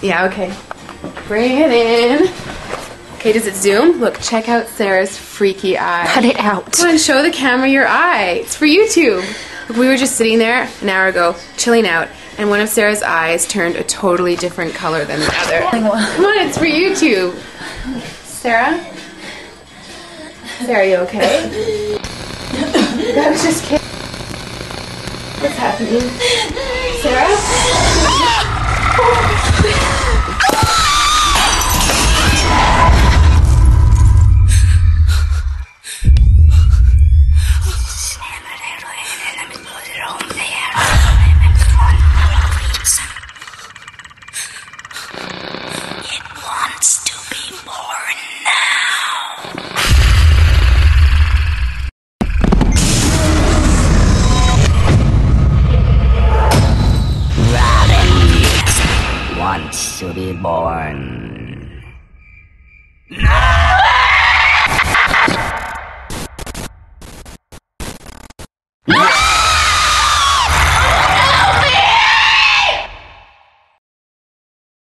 Yeah, okay. Bring it in. Okay, does it zoom? Look, check out Sarah's freaky eye. Cut it out. Come on, show the camera your eye. It's for YouTube. Look, we were just sitting there an hour ago, chilling out, and one of Sarah's eyes turned a totally different color than the other. Come on, it's for YouTube. Sarah? Sarah, are you okay? I was just kidding. What's happening? Sarah? It wants to be born now. Robin wants to be born